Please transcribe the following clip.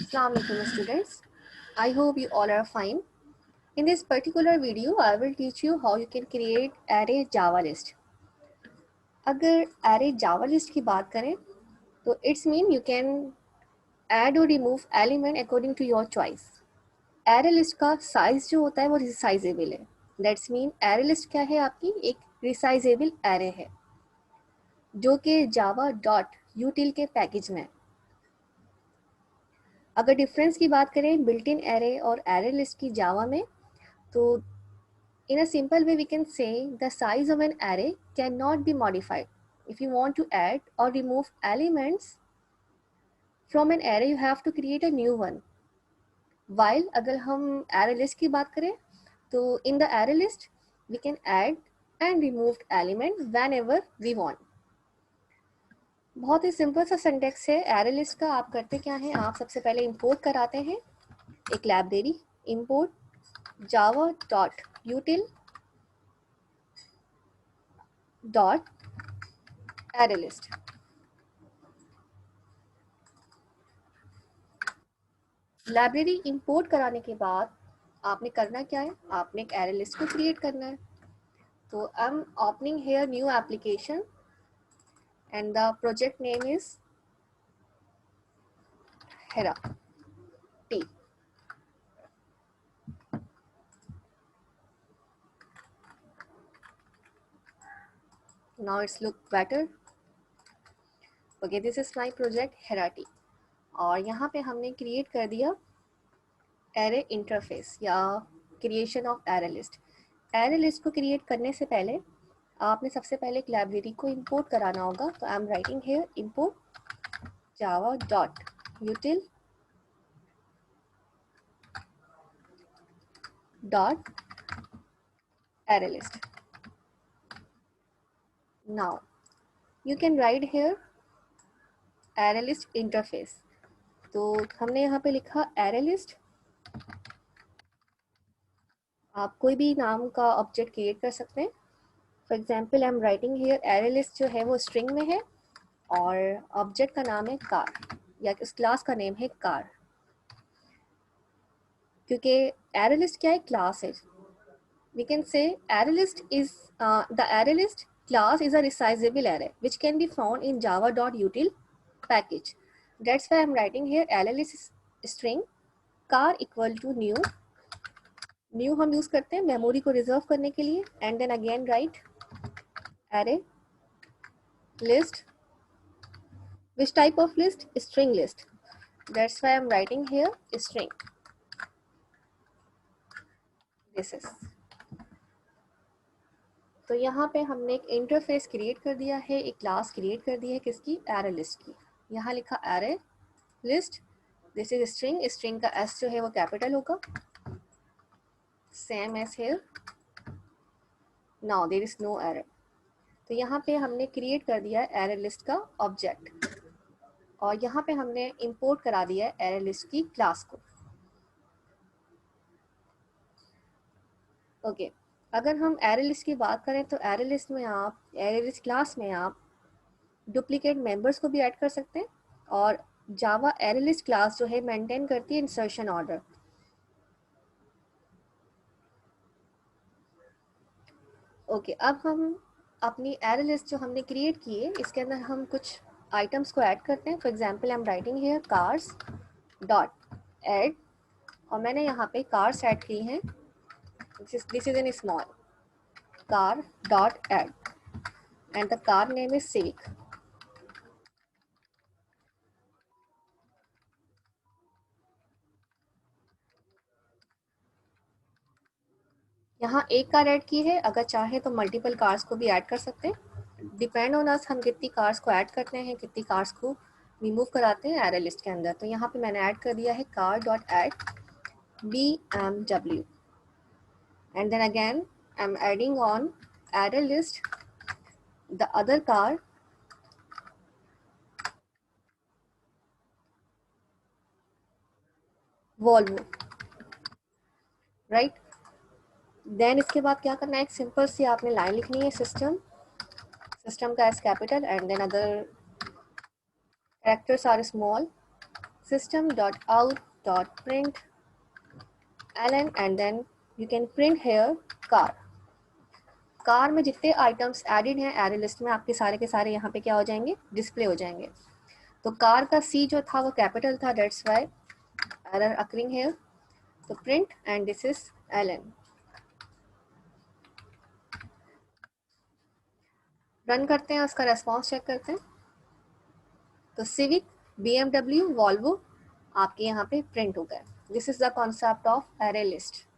Assalamu alaikum students. I hope you all are fine. In this particular video, I will teach you how you can create array Java list. अगर array Java list की बात करें तो it's mean you can add or remove element according to your choice. Array list का size जो होता है वो resizable है. That's mean array list क्या है आपकी एक resizable array है जो कि java.util के पैकेज में है. अगर डिफरेंस की बात करें बिल्ट इन एरे और एरे लिस्ट की जावा में तो in a simple way we can say the size of an array cannot be modified. If you want to add or remove elements from an array you have to create a new one. While अगर हम array list की बात करें तो in the array list we can add and remove element whenever we want. बहुत ही simple सा syntax है array list का. आप करते क्या हैं, आप सबसे पहले इंपोर्ट कराते हैं एक library import java.util dot array list. Library import कराने के बाद आपने करना क्या है, आपने एक एरे लिस्ट को क्रिएट करना है. तो I am opening here new application and the project name is हेरा टी. Now it's look better. Okay, this is my project Herati. और यहाँ पे हमने क्रिएट कर दिया एरे इंटरफेस या creation of array list. Array list को क्रिएट करने से पहले आपने सबसे पहले एक लाइब्रेरी को इंपोर्ट कराना होगा. तो I am writing here import java.util dot array list. Now you can write here array list interface. तो हमने यहाँ पे लिखा array list. आप कोई भी नाम का ऑब्जेक्ट क्रिएट कर सकते हैं. For example I am writing here array list जो है वो स्ट्रिंग में है और ऑब्जेक्ट का नाम है कार या उस क्लास का नेम है कार. क्योंकि array list क्या है, क्लास है. We can say array list is the array list class is a resizable array which can be found in java.util package. That's why I'm writing here array list string car equal to new. New हम use करते हैं memory को reserve करने के लिए. And then again write array list. Which type of list? String list. That's why I'm writing here string. This is. तो यहाँ पे हमने एक इंटरफेस क्रिएट कर दिया है, एक क्लास क्रिएट कर दी है किसकी, एरे लिस्ट की. यहाँ लिखा array list. This is string. String का एस जो है वो कैपिटल होगा, same S here. Now there is no error. तो यहाँ पे हमने क्रिएट कर दिया है एरे लिस्ट का ऑब्जेक्ट और यहाँ पे हमने इंपोर्ट करा दिया है एरे लिस्ट की क्लास को. ओके अगर हम एरे लिस्ट की बात करें तो एरे लिस्ट में आप एरे लिस्ट क्लास में आप डुप्लीकेट मेंबर्स को भी ऐड कर सकते हैं और जावा एरे लिस्ट क्लास जो है मेंटेन करती है इंसर्शन ऑर्डर. ओके अब हम अपनी एरे लिस्ट जो हमने क्रिएट की है इसके अंदर हम कुछ आइटम्स को ऐड करते हैं. For example I am writing here cars dot add और मैंने यहाँ पे कार्स ऐड की हैं. this is in small car dot add and the car name is Civic. यहाँ एक कार ऐड की है, अगर चाहे तो मल्टीपल कार्स को भी ऐड कर सकते हैं. डिपेंड ऑन अस हम कितनी कार्स को ऐड करते हैं, कितनी कार्स को रिमूव कराते हैं एरे लिस्ट के अंदर. तो यहाँ पे मैंने ऐड कर दिया है car dot add BMW and then again I'm adding on array list the other car Volvo, right. Then इसके बाद क्या करना है, एक सिंपल सी आपने लाइन लिखनी है सिस्टम का S capital and then other characters are small system.out.print ln and then you can print here car. Car में जितने आइटम्स एडिड हैं एरे लिस्ट में आपके सारे के सारे यहाँ पे क्या हो जाएंगे, डिस्प्ले हो जाएंगे. तो कार का सी जो था वो कैपिटल था, that's why error occurring here. तो print and this is ln. Run करते हैं, उसका रेस्पॉन्स चेक करते हैं. तो सिविक, BMW, वॉल्वो आपके यहाँ पे प्रिंट हो गए. This is the concept of array list.